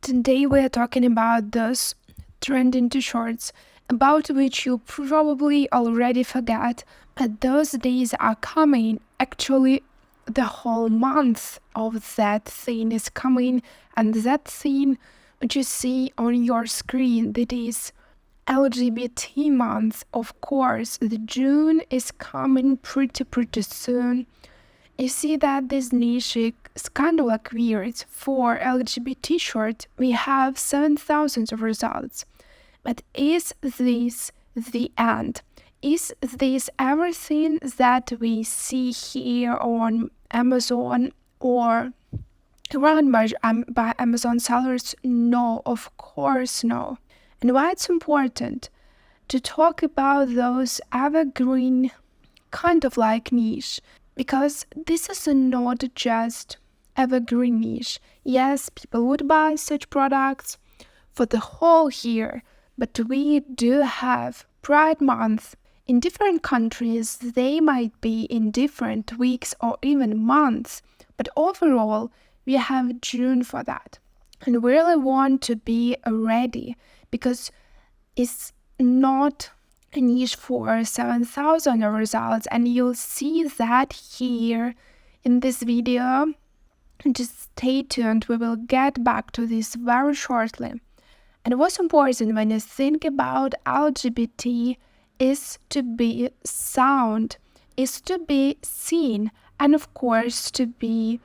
Today we are talking about those trending t-shirts about which you probably already forgot, but those days are coming. Actually, the whole month of that thing is coming, and that thing which you see on your screen, that is LGBT month. Of course, the June is coming pretty soon. You see that this niche is kind of like weird. For LGBT shirt, we have 7,000 of results. But is this the end? Is this everything that we see here on Amazon or run by Amazon sellers? No, of course no. And why it's important to talk about those evergreen kind of like niche, because this is not just evergreen niche. Yes, people would buy such products for the whole year, but we do have Pride Month. In different countries, they might be in different weeks or even months, but overall, we have June for that. And we really want to be ready, because it's not a niche for 7,000 results, and you'll see that here in this video. Just stay tuned, we will get back to this very shortly. And what's important when you think about LGBT is to be sound, is to be seen, and of course to be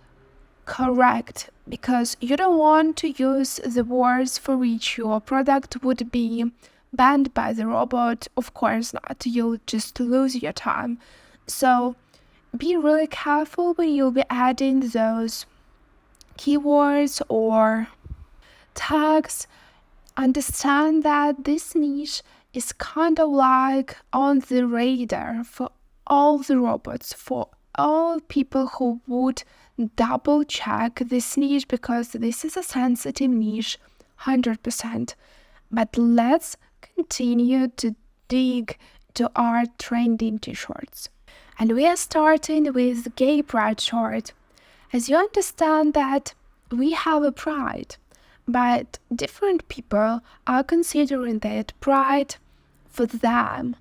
correct, because you don't want to use the words for which your product would be banned by the robot. Of course not, you'll just lose your time. So be really careful when you'll be adding those keywords or tags. Understand that this niche is kind of like on the radar for all the robots, for all people who would double check this niche, because this is a sensitive niche, 100%. But let's continue to dig to our trending t-shirts. And we are starting with gay pride shirt. As you understand that we have a pride, but different people are considering that pride for them.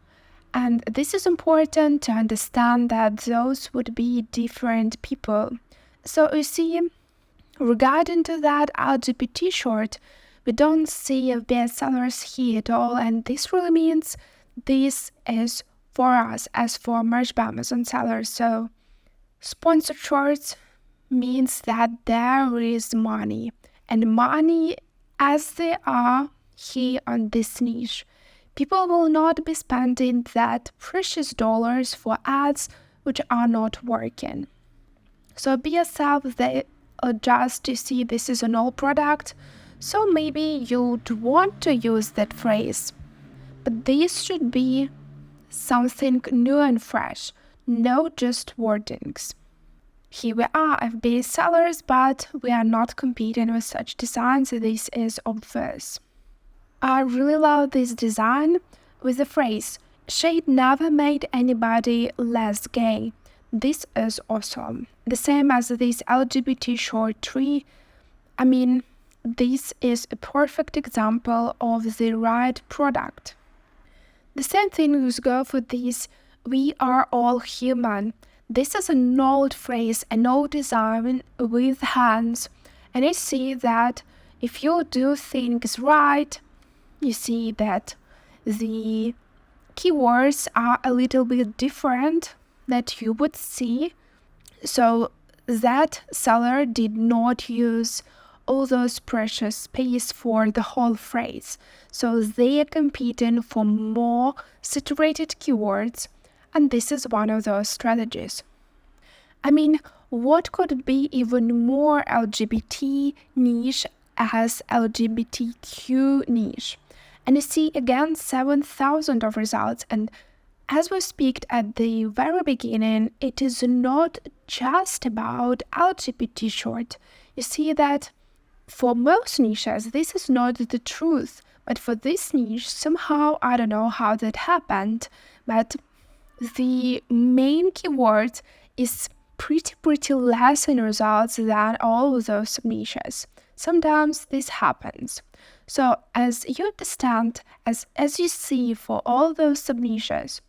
And this is important to understand that those would be different people. So you see, regarding to that LGBT shirt, we don't see bestsellers here at all, and this really means this is for us as for merch by Amazon sellers. So sponsored shirts means that there is money, and money as they are here on this niche. People will not be spending that precious dollars for ads which are not working. So be yourself there, just to see this is an old product, so maybe you'd want to use that phrase. But this should be something new and fresh, no just wordings. Here we are, FBA sellers, but we are not competing with such designs, this is obvious. I really love this design with the phrase, "Shade never made anybody less gay." This is awesome. The same as this LGBT short tree. I mean, this is a perfect example of the right product. The same thing will go for this, "We are all human." This is an old phrase, an old design with hands, and I see that if you do things right, you see that the keywords are a little bit different that you would see. So that seller did not use all those precious space for the whole phrase. So they are competing for more saturated keywords, and this is one of those strategies. I mean, what could be even more LGBT niche as LGBTQ niche? And you see again 7,000 of results, and as we speak at the very beginning, it is not just about LGBT short. You see that for most niches, this is not the truth, but for this niche, somehow, I don't know how that happened, but the main keyword is pretty less in results than all of those niches. sometimes this happens. So as you understand, as you see for all those sub-niches,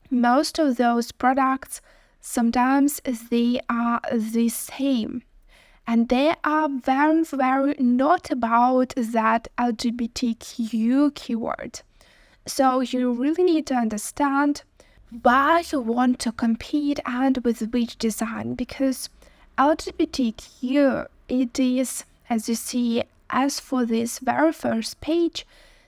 most of those products, sometimes they are the same. And they are very, very not about that LGBTQ keyword. So you really need to understand why you want to compete and with which design, because LGBTQ, it is, as you see, as for this very first page,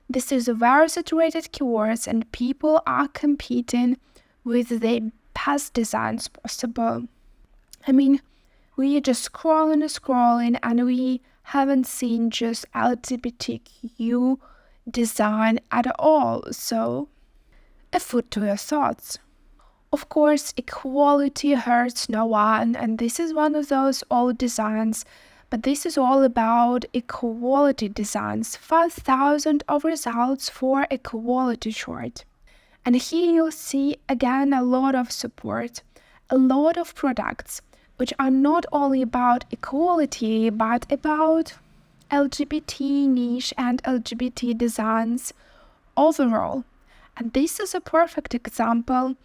this is a very saturated keywords and people are competing with the best designs possible. I mean, we just scrolling and we haven't seen just LGBTQ design at all. So, a food to your thoughts. Of course, equality hurts no one, and this is one of those old designs, but this is all about equality designs. 5,000 of results for equality short. And here you'll see again a lot of support, a lot of products, which are not only about equality, but about LGBT niche and LGBT designs overall. And this is a perfect example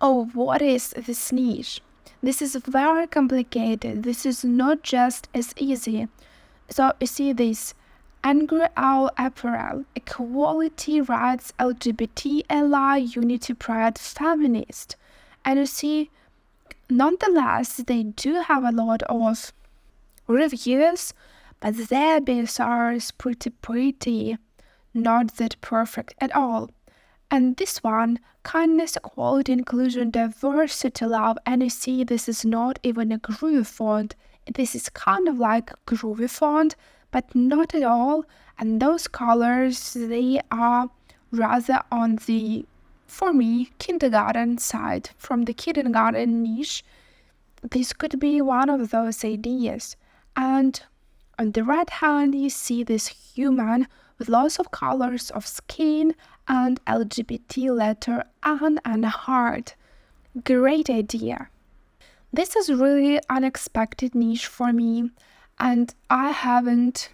of what is this niche. This is very complicated. This is not just as easy. So you see this Angry Owl Apparel, Equality Rights, LGBT Ally, Unity Pride, Feminist. And you see, nonetheless, they do have a lot of reviews, but their BSR is pretty, not that perfect at all. And this one, kindness, equality, inclusion, diversity, love, and you see this is not even a groovy font. This is kind of like a groovy font, but not at all. And those colors, they are rather on the, for me, kindergarten side, from the kindergarten niche. This could be one of those ideas. And on the right hand, you see this human with lots of colors of skin and LGBT letter and a heart. Great idea. This is really unexpected niche for me, and I haven't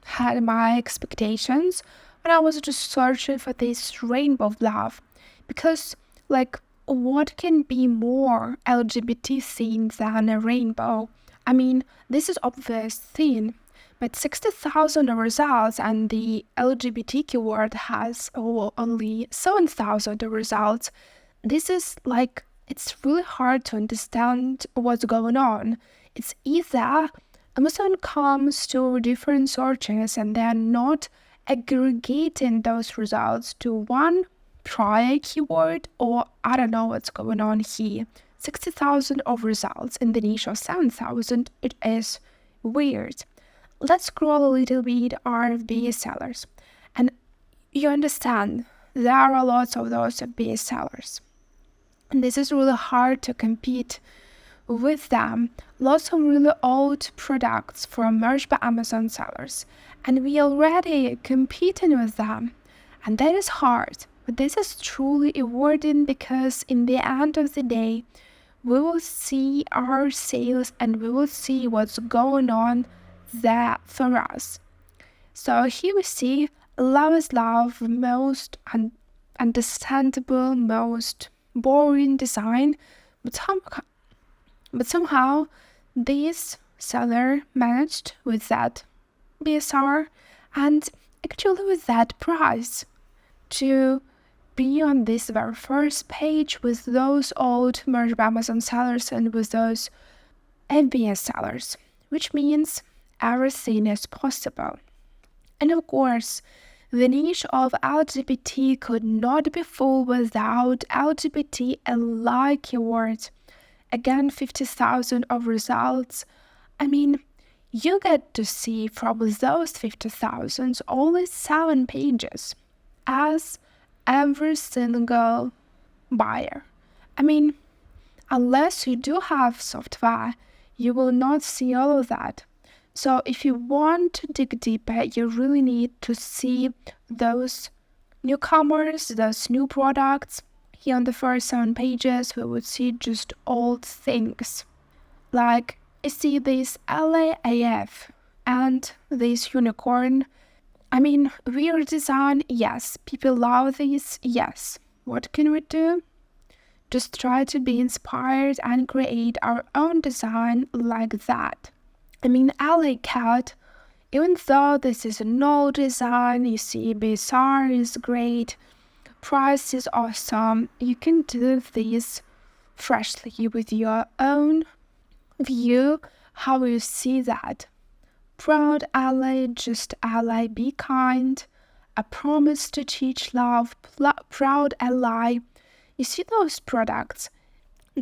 had my expectations when I was just searching for this rainbow love, because like what can be more LGBT theme than a rainbow? I mean, this is obvious theme, but 60,000 results and the LGBT keyword has only 7,000 results. This is like, it's really hard to understand what's going on. It's either Amazon comes to different searches and they're not aggregating those results to one prior keyword, or I don't know what's going on here. 60,000 of results in the niche of 7,000, it is weird. Let's scroll a little bit our bestsellers. And you understand, there are lots of those bestsellers. And this is really hard to compete with them. Lots of really old products from merged by Amazon sellers. And we already competing with them. And that is hard. But this is truly rewarding because in the end of the day, we will see our sales and we will see what's going on there for us. So here we see love is love, most understandable, most boring design, but somehow this seller managed with that BSR and actually with that price to be on this very first page with those old merged by Amazon sellers and with those FBS sellers, which means everything is possible. And of course, the niche of LGBT could not be full without LGBT ally keywords. Again, 50,000 of results. I mean, you get to see from those 50,000 only 7 pages as every single buyer. I mean, unless you do have software, you will not see all of that. So if you want to dig deeper, you really need to see those newcomers, those new products. Here on the first 7 pages, we would see just old things. Like, I see this LAAF, And this unicorn, I mean, weird design, yes. People love this, yes. What can we do? Just try to be inspired and create our own design like that. I mean, I like cat. Even though this is an old design, you see, bizarre is great, price is awesome. You can do this freshly with your own view, how you see that. Proud ally, just ally, be kind. A promise to teach love, proud ally. You see those products,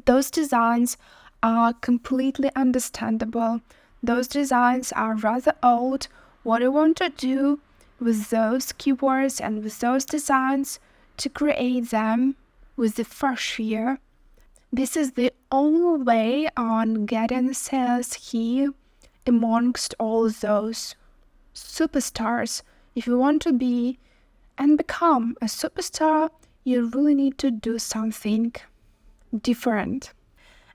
those designs are completely understandable. Those designs are rather old. What I want to do with those keywords and with those designs to create them with the fresh year. This is the only way on getting sales here amongst all those superstars. If you want to be and become a superstar, you really need to do something different.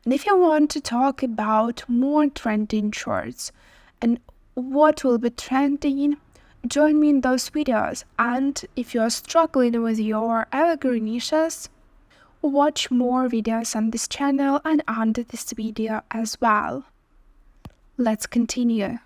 And if you want to talk about more trending shorts and what will be trending, join me in those videos. And if you're struggling with your evergreen niches, watch more videos on this channel and under this video as well. Let's continue.